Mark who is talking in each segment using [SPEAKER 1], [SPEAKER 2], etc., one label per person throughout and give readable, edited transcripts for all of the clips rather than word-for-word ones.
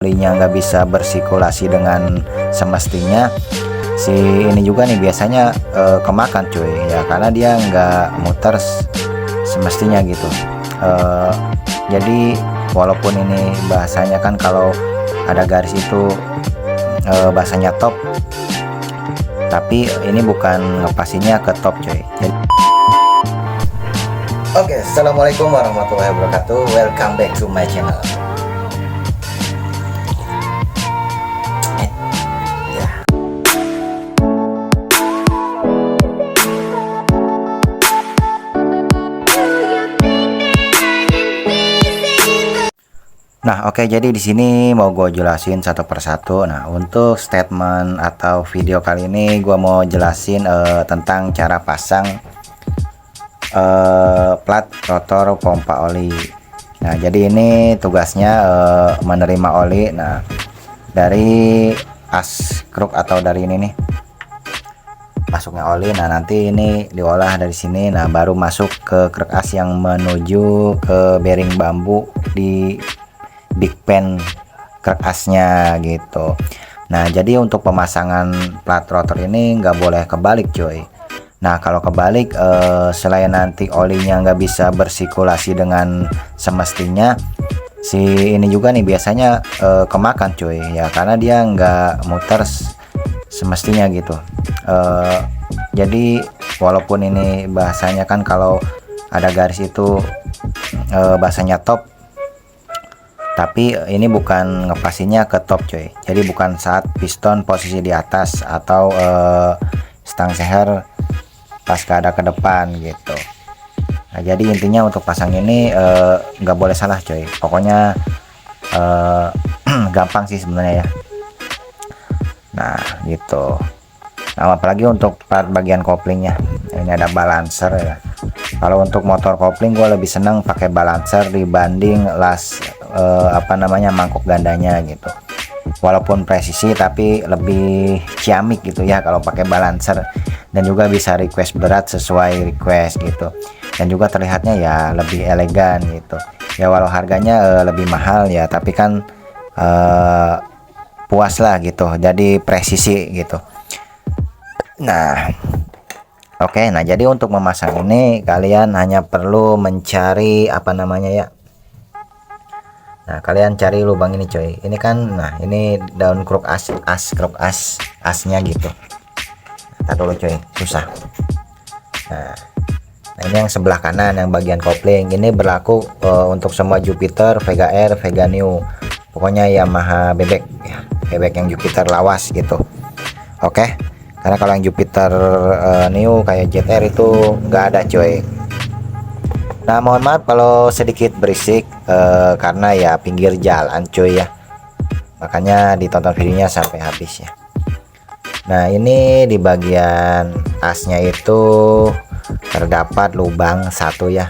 [SPEAKER 1] olinya nggak bisa bersirkulasi dengan semestinya, si ini juga nih biasanya kemakan cuy ya, karena dia nggak muter semestinya gitu. Jadi walaupun ini bahasanya kan kalau ada garis itu bahasanya top, tapi ini bukan ngepasinya ke top cuy. Jadi Oke, assalamualaikum warahmatullahi wabarakatuh. Welcome back to my channel. Nah, oke, jadi di sini mau gue jelasin satu persatu. Nah, untuk statement atau video kali ini gue mau jelasin tentang cara pasang plat rotor pompa oli. Nah, jadi ini tugasnya menerima oli. Nah, dari as kruk atau dari ini nih masuknya oli. Nah, nanti ini diolah dari sini. Nah, baru masuk ke kruk as yang menuju ke bearing bambu di big pen kruk asnya gitu. Nah, jadi untuk pemasangan plat rotor ini nggak boleh kebalik cuy. Nah, kalau kebalik selain nanti olinya nggak bisa bersirkulasi dengan semestinya, si ini juga nih biasanya kemakan cuy ya, karena dia nggak muter semestinya gitu. Jadi walaupun ini bahasanya kan kalau ada garis itu bahasanya top, tapi ini bukan ngepasinya ke top cuy. Jadi bukan saat piston posisi di atas atau stang seher pas keadaan ke depan gitu. Nah, jadi intinya untuk pasang ini nggak boleh salah cuy. Pokoknya gampang sih sebenarnya ya. Nah gitu. Nah, apalagi untuk part bagian koplingnya, ini ada balancer ya. Kalau untuk motor kopling gue lebih senang pakai balancer dibanding las mangkok gandanya gitu. Walaupun presisi tapi lebih ciamik gitu ya kalau pakai balancer, dan juga bisa request berat sesuai request gitu, dan juga terlihatnya ya lebih elegan gitu ya. Walau harganya lebih mahal ya, tapi kan puas lah gitu, jadi presisi gitu. Nah oke, nah jadi untuk memasang ini kalian hanya perlu mencari Nah, kalian cari lubang ini coy. Ini kan, nah ini daun kruk kruk asnya gitu. Ntar dulu coy, susah. Nah, ini yang sebelah kanan yang bagian kopling. Ini berlaku untuk semua Jupiter, Vega R, Vega New. Pokoknya Yamaha bebek ya, bebek yang Jupiter lawas gitu. Oke. Karena kalau yang Jupiter New kayak JR itu nggak ada coy. Nah, mohon maaf kalau sedikit berisik karena ya pinggir jalan cuy ya, makanya ditonton videonya sampai habis ya. Nah, ini di bagian asnya itu terdapat lubang satu ya.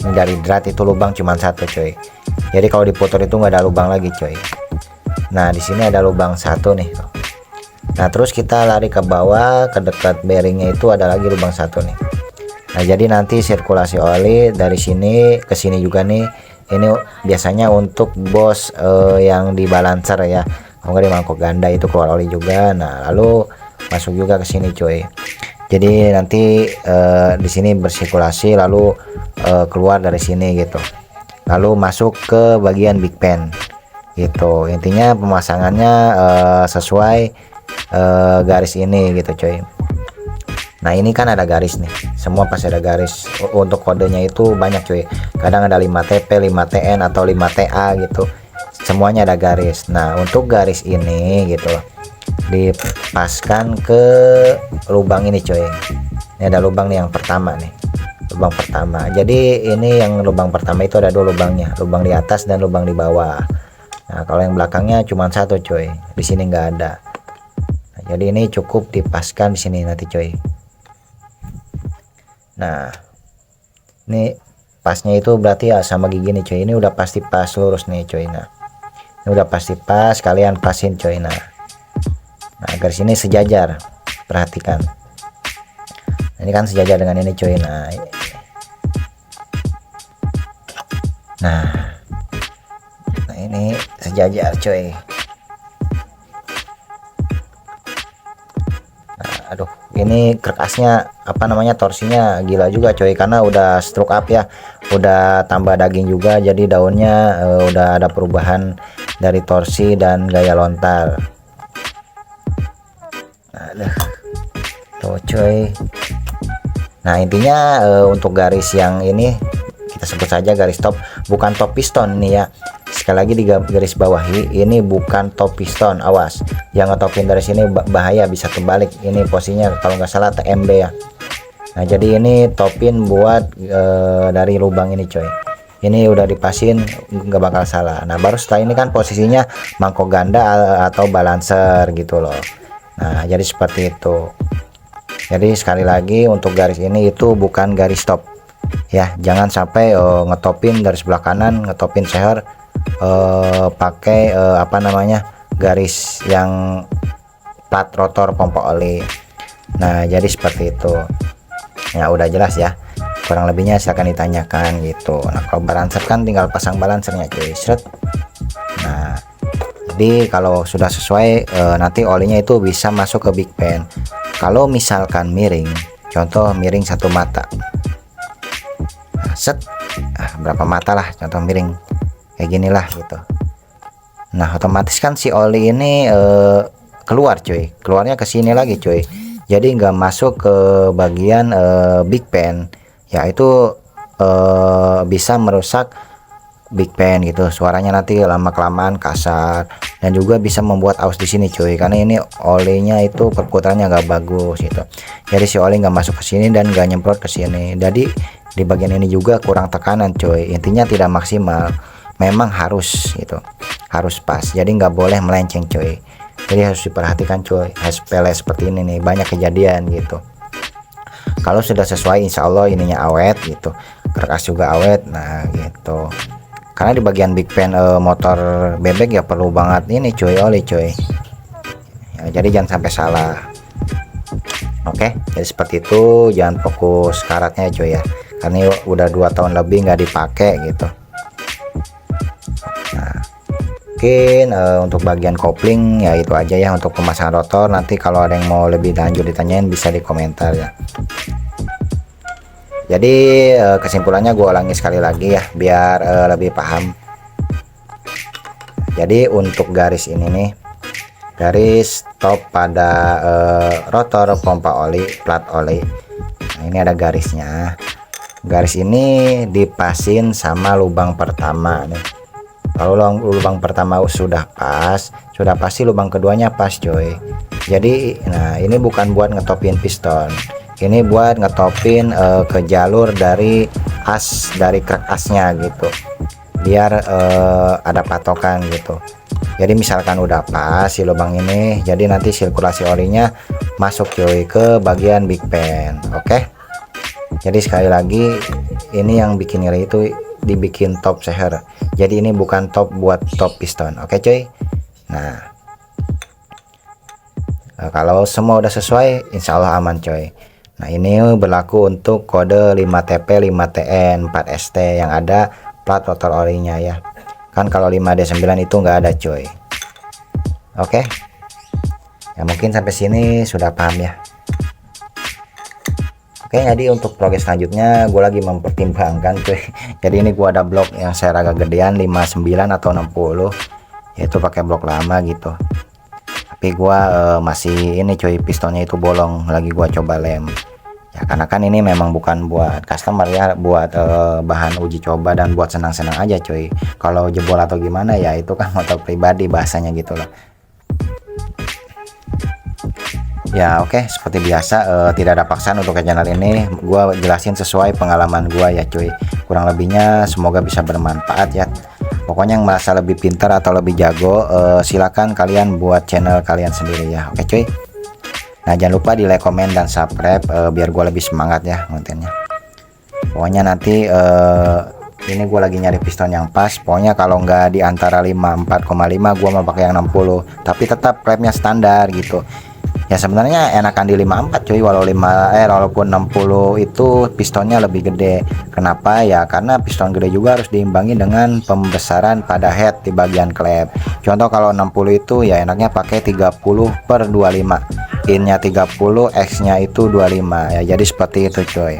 [SPEAKER 1] Ini dari drat itu lubang cuma satu cuy, jadi kalau diputar itu nggak ada lubang lagi cuy. Nah, di sini ada lubang satu nih. Nah, terus kita lari ke bawah ke dekat bearingnya itu ada lagi lubang satu nih. Nah, jadi nanti sirkulasi oli dari sini ke sini juga nih. Ini biasanya untuk bos yang di balancer ya. Kalau nggak di mangkok ganda itu keluar oli juga. Nah, lalu masuk juga ke sini cuy. Jadi nanti di sini bersirkulasi lalu keluar dari sini gitu. Lalu masuk ke bagian big pen gitu. Intinya pemasangannya sesuai garis ini gitu cuy. Nah, ini kan ada garis nih, semua pasti ada garis. Untuk kodenya itu banyak cuy, kadang ada 5TP, 5TN atau 5TA gitu, semuanya ada garis. Nah, untuk garis ini gitu dipaskan ke lubang ini cuy. Ini ada lubang nih yang pertama nih, lubang pertama. Jadi ini yang lubang pertama itu ada dua lubangnya, lubang di atas dan lubang di bawah. Nah, kalau yang belakangnya cuma satu cuy, di sini nggak ada. Nah, jadi ini cukup dipaskan di sini nanti cuy. Nah, ini pasnya itu berarti ya sama gigi nih cuy. Ini udah pasti pas lurus nih cuy. Nah, ini udah pasti pas, kalian pasin cuy. Nah, garis ini sejajar, perhatikan. Ini kan sejajar dengan ini cuy. Nah ini sejajar coy. Nah, aduh ini krek asnya apa namanya, torsinya gila juga coy, karena udah stroke up ya, udah tambah daging juga, jadi daunnya udah ada perubahan dari torsi dan gaya lontar. Aduh tuh coy. Nah intinya untuk garis yang ini kita sebut saja garis top, bukan top piston nih ya. Sekali lagi di garis bawahi, ini bukan top piston, awas yang ngetopin dari sini bahaya, bisa terbalik. Ini posisinya kalau nggak salah TMB ya. Nah jadi ini topin buat dari lubang ini coy, ini udah dipasin, nggak bakal salah. Nah baru setelah ini kan posisinya mangkok ganda atau balancer gitu loh. Nah jadi seperti itu. Jadi sekali lagi untuk garis ini itu bukan garis top ya, jangan sampai ngetopin dari sebelah kanan, ngetopin seher pakai apa namanya, garis yang plat rotor pompa oli. Nah jadi seperti itu ya, udah jelas ya, kurang lebihnya silahkan ditanyakan gitu. Nah kalau balancer kan tinggal pasang balancernya cuy, seret. Nah jadi kalau sudah sesuai nanti olinya itu bisa masuk ke big pan. Kalau misalkan miring, contoh miring satu mata, nah, set berapa mata lah contoh miring kayak gini lah gitu. Nah otomatis kan si oli ini keluar cuy, keluarnya ke sini lagi cuy, jadi nggak masuk ke bagian big pan ya, itu bisa merusak big pan gitu, suaranya nanti lama kelamaan kasar, dan juga bisa membuat aus di sini cuy, karena ini olinya itu perputarannya nggak bagus gitu. Jadi si oli nggak masuk ke sini dan nggak nyemprot ke sini, jadi di bagian ini juga kurang tekanan cuy, intinya tidak maksimal. Memang harus gitu, harus pas, jadi nggak boleh melenceng cuy, jadi harus diperhatikan cuy. Sepele seperti ini nih banyak kejadian gitu. Kalau sudah sesuai insya Allah ininya awet gitu, kerkas juga awet. Nah gitu, karena di bagian big pan motor bebek ya perlu banget ini cuy, oli cuy ya, jadi jangan sampai salah. Oke jadi seperti itu, jangan fokus karatnya cuy ya, karena udah 2 tahun lebih nggak dipakai gitu. Nah mungkin untuk bagian kopling ya itu aja ya untuk pemasangan rotor. Nanti kalau ada yang mau lebih lanjut ditanyain bisa di komentar ya. Jadi kesimpulannya gue ulangi sekali lagi ya biar lebih paham. Jadi untuk garis ini nih, garis top pada rotor pompa oli, plat oli. Nah, ini ada garisnya. Garis ini dipasin sama lubang pertama nih. Kalau lubang pertama sudah pas, sudah pasti lubang keduanya pas coy. Jadi nah ini bukan buat ngetopin piston, ini buat ngetopin ke jalur dari as, dari krek asnya gitu, biar ada patokan gitu. Jadi misalkan udah pas si lubang ini, jadi nanti sirkulasi olinya masuk cuy ke bagian big pan. Oke jadi sekali lagi, ini yang bikin ngeri itu dibikin top seher, jadi ini bukan top buat top piston. Oke cuy. Nah kalau semua udah sesuai insya Allah aman coy. Nah ini berlaku untuk kode 5TP 5TN 4ST yang ada plat rotor olinya ya, kan kalau 5D9 itu nggak ada coy. Oke ya mungkin sampai sini sudah paham ya. Oke jadi untuk progres selanjutnya gue lagi mempertimbangkan cuy. Jadi ini gue ada blok yang saya agak gedean 59 atau 60, yaitu pakai blok lama gitu. Tapi gue masih ini cuy, pistonnya itu bolong, lagi gue coba lem ya, karena kan ini memang bukan buat customer ya, buat bahan uji coba dan buat senang-senang aja cuy. Kalau jebol atau gimana ya itu kan motor pribadi bahasanya gitu loh ya. Oke seperti biasa tidak ada paksaan untuk ke channel ini, gua jelasin sesuai pengalaman gua ya cuy. Kurang lebihnya semoga bisa bermanfaat ya. Pokoknya yang merasa lebih pintar atau lebih jago silakan kalian buat channel kalian sendiri ya. Oke cuy. Nah jangan lupa di like, komen, dan subscribe biar gua lebih semangat ya kontennya. Pokoknya nanti ini gue lagi nyari piston yang pas. Pokoknya kalau nggak di antara 54,5 gue mau pakai yang 60, tapi tetap klepnya standar gitu. Ya sebenarnya enakan di 54 cuy, walaupun 60 itu pistonnya lebih gede. Kenapa ya? Karena piston gede juga harus diimbangi dengan pembesaran pada head di bagian klep. Contoh kalau 60 itu ya enaknya pakai 30/25, innya 30, X nya itu 25 ya, jadi seperti itu cuy.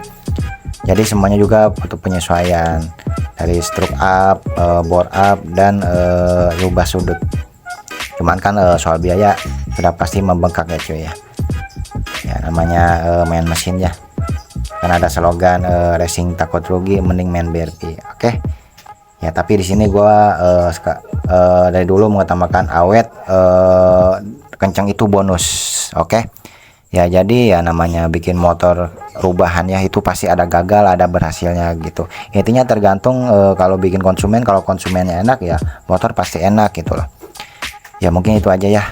[SPEAKER 1] Jadi semuanya juga butuh penyesuaian dari stroke up, bore up, dan rubah sudut. Cuman kan soal biaya sudah pasti membengkak ya cuy ya. Ya namanya main mesin ya. Kan ada slogan racing takut rugi mending main BRP. Oke. Ya tapi di sini gua dari dulu mengutamakan awet, kencang itu bonus. Oke. Ya jadi ya namanya bikin motor rubahan ya, itu pasti ada gagal ada berhasilnya gitu. Intinya tergantung kalau bikin konsumen, kalau konsumennya enak ya motor pasti enak gitu loh. Ya mungkin itu aja ya.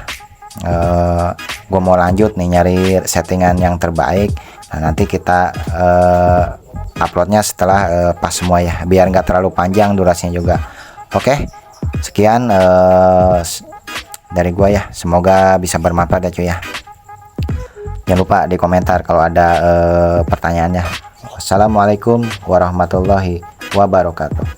[SPEAKER 1] Gue mau lanjut nih nyari settingan yang terbaik. Nah nanti kita uploadnya setelah pas semua ya, biar nggak terlalu panjang durasinya juga. Oke, sekian dari gue ya, semoga bisa bermanfaat ya cuy ya. Jangan lupa di komentar kalau ada pertanyaannya. Wassalamualaikum warahmatullahi wabarakatuh.